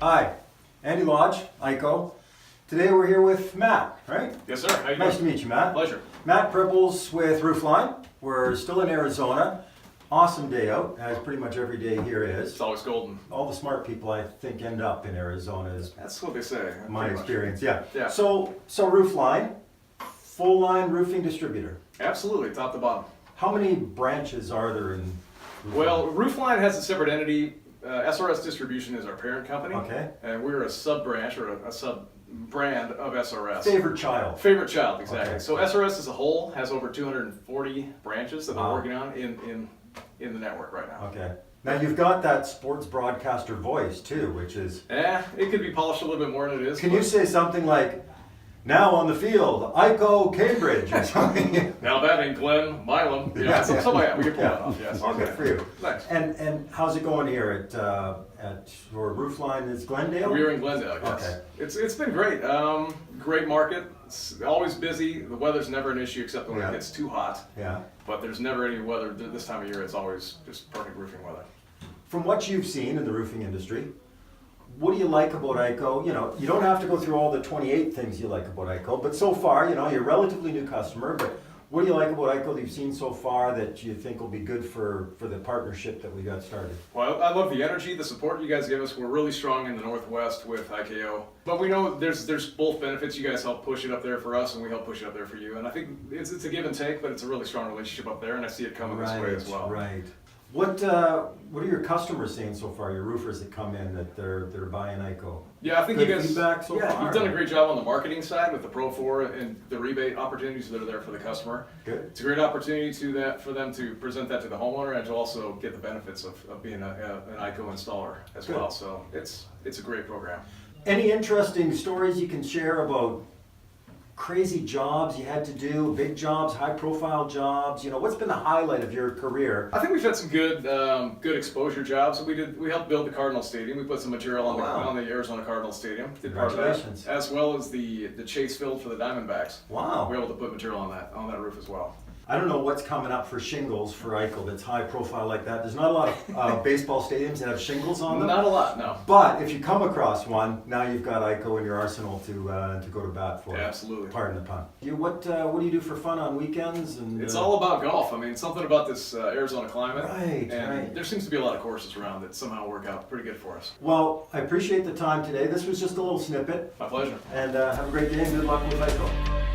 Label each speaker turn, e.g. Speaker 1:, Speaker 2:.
Speaker 1: Hi, Andy Lodge, ICO. Today we're here with Matt, right?
Speaker 2: Yes, sir. How you
Speaker 1: Nice to
Speaker 2: doing?
Speaker 1: meet you, Matt.
Speaker 2: Pleasure.
Speaker 1: Matt Prybyl's with Roofline. We're still in Arizona. Awesome day out, as pretty much every day here is.
Speaker 2: It's always golden.
Speaker 1: All the smart people, I think, end up in Arizona is
Speaker 2: That's what they say.
Speaker 1: my
Speaker 2: pretty much.
Speaker 1: experience, yeah.
Speaker 2: Yeah.
Speaker 1: So Roofline, full line roofing distributor.
Speaker 2: Absolutely, top to bottom.
Speaker 1: How many branches are there in Roofline?
Speaker 2: Well, Roofline has a separate entity. SRS Distribution is our parent company.
Speaker 1: Okay.
Speaker 2: And we're a sub-branch or a sub-brand of SRS.
Speaker 1: Favorite child.
Speaker 2: Favorite child, exactly.
Speaker 1: Okay.
Speaker 2: So SRS as a whole has over 240 branches that
Speaker 1: Wow.
Speaker 2: we're working on in the network right now.
Speaker 1: Okay. Now you've got that sports broadcaster voice too, which is...
Speaker 2: It could be polished a little bit more than it is.
Speaker 1: Can you say something like, now on the field, ICO Cambridge or something?
Speaker 2: Now batting, Glenn Milam. Yeah, something like that. We can pull that off, yes.
Speaker 1: Oh, good for you.
Speaker 2: Nice.
Speaker 1: And how's it going here at your Roofline is Glendale?
Speaker 2: We're in Glendale, yes.
Speaker 1: Okay.
Speaker 2: It's been great. Great market. It's always busy. The weather's never an issue except when
Speaker 1: Yeah.
Speaker 2: it gets too hot.
Speaker 1: Yeah.
Speaker 2: But there's never any weather this time of year. It's always just perfect roofing weather.
Speaker 1: From what you've seen in the roofing industry, what do you like about ICO? You know, you don't have to go through all the 28 things you like about ICO, but so far, you know, you're a relatively new customer, but what do you like about ICO that you've seen so far that you think will be good for the partnership that we got started?
Speaker 2: Well, I love the energy, the support you guys give us. We're really strong in the Northwest with IKO. But we know there's both benefits. You guys help push it up there for us, and we help push it up there for you. And I think it's a give and take, but it's a really strong relationship up there, and I see it coming this way as well.
Speaker 1: Right. What are your customers saying so far? Your roofers that come in that they're buying ICO.
Speaker 2: Yeah, I think
Speaker 1: Good
Speaker 2: you guys.
Speaker 1: feedback so far?
Speaker 2: You've done a great job on the marketing side with the Pro 4 and the rebate opportunities that are there for the customer.
Speaker 1: Good.
Speaker 2: It's a great opportunity for them to present that to the homeowner and to also get the benefits of being an ICO installer as
Speaker 1: Good.
Speaker 2: well. So it's a great program.
Speaker 1: Any interesting stories you can share about crazy jobs you had to do, big jobs, high profile jobs? You know, what's been the highlight of your career?
Speaker 2: I think we've had some good exposure jobs. We helped build the Cardinal Stadium. We put some material on,
Speaker 1: Wow.
Speaker 2: on the Arizona Cardinals Stadium. Did part of that,
Speaker 1: Congratulations.
Speaker 2: as well as the Chase Field for the Diamondbacks.
Speaker 1: Wow.
Speaker 2: We were able to put material on that roof as well.
Speaker 1: I don't know what's coming up for shingles for ICO that's high profile like that. There's not a lot of baseball stadiums that have shingles on them.
Speaker 2: Not a lot, no.
Speaker 1: But if you come across one, now you've got ICO in your arsenal to go to bat for.
Speaker 2: Yeah, absolutely.
Speaker 1: Pardon the pun. What do you do for fun on weekends? And
Speaker 2: It's all about golf. I mean, something about this Arizona climate.
Speaker 1: Right,
Speaker 2: and
Speaker 1: right.
Speaker 2: there seems to be a lot of courses around that somehow work out pretty good for us.
Speaker 1: Well, I appreciate the time today. This was just a little snippet.
Speaker 2: My pleasure.
Speaker 1: And have a great day and good luck with ICO.